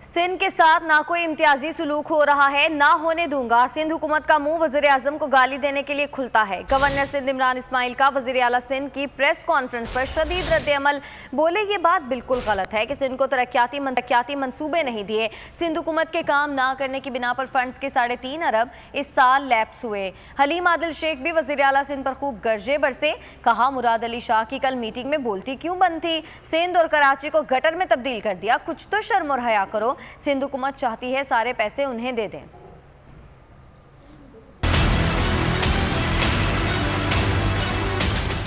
सिंध के साथ ना कोई इम्तियाजी सलूक हो रहा है, ना होने दूंगा। सिंध हुकूमत का मुंह वज़ीर आज़म को गाली देने के लिए खुलता है। गवर्नर सिंध इमरान इस्माइल का वज़ीर आला सिंध की प्रेस कॉन्फ्रेंस पर शदीद रद्द-ए-अमल। बोले ये बात बिल्कुल गलत है कि सिंध को तरक्याती मंसूबे नहीं दिए। सिंध हुकूमत के काम ना करने की बिना पर फंड्स के 3.5 अरब इस साल लैप्स हुए। हलीम आदिल शेख भी वज़ीर आला सिंध पर खूब गर्जे बरसे। कहा मुराद अली शाह की कल मीटिंग में बोलती क्यों बंद थी? सिंध और कराची को गटर में तब्दील कर दिया। कुछ तो शर्म और हया करो। सिंध हुकूमत चाहती है सारे पैसे उन्हें दे दें।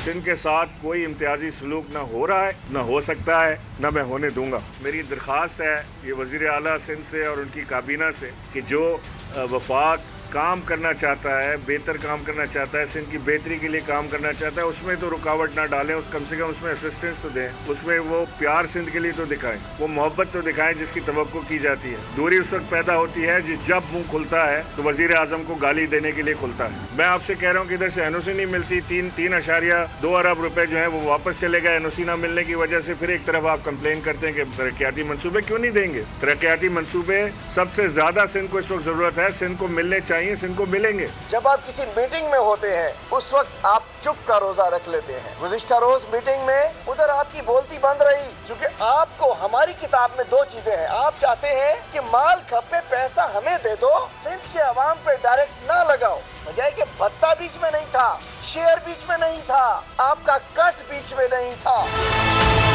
सिंध के साथ कोई इम्तियाजी सलूक ना हो रहा है, ना हो सकता है, ना मैं होने दूंगा। मेरी दरख्वास्त है ये वज़ीर आला सिंध से और उनकी काबीना से कि जो वफाक काम करना चाहता है, बेहतर काम करना चाहता है, सिंध की बेहतरी के लिए काम करना चाहता है, उसमें तो रुकावट ना डालें, कम से कम उसमें असिस्टेंस तो दें, उसमें वो प्यार सिंध के लिए तो दिखाएं, वो मोहब्बत तो दिखाएं जिसकी तवक्को की जाती है। दूरी उस वक्त पैदा होती है जब मुंह खुलता है तो वज़ीर आज़म को गाली देने के लिए खुलता है। मैं आपसे कह रहा हूँ कि इधर से एनओसी नहीं मिलती, 3.2 अरब रुपए जो है वो वापस चले गए एनओसी ना मिलने की वजह से। फिर एक तरफ आप कंप्लेन करते हैं कि तरक्याती मंसूबे क्यों नहीं देंगे। तरक्याती मंसूबे सबसे ज्यादा सिंध को इस वक्त जरूरत है, सिंध को मिलने चाहिए, सिंध को मिलेंगे। जब आप किसी मीटिंग में होते हैं उस वक्त आप चुप का रोजा रख लेते हैं। गुज़िश्ता रोज मीटिंग में उधर आपकी बोलती बंद रही, क्योंकि आपको हमारी किताब में 2 चीजें हैं। आप चाहते हैं कि माल खपे पैसा हमें दे दो, सिंध के अवाम पे डायरेक्ट ना लगाओ। बजाय कि भत्ता बीच में नहीं था, शेयर बीच में नहीं था, आपका कट बीच में नहीं था।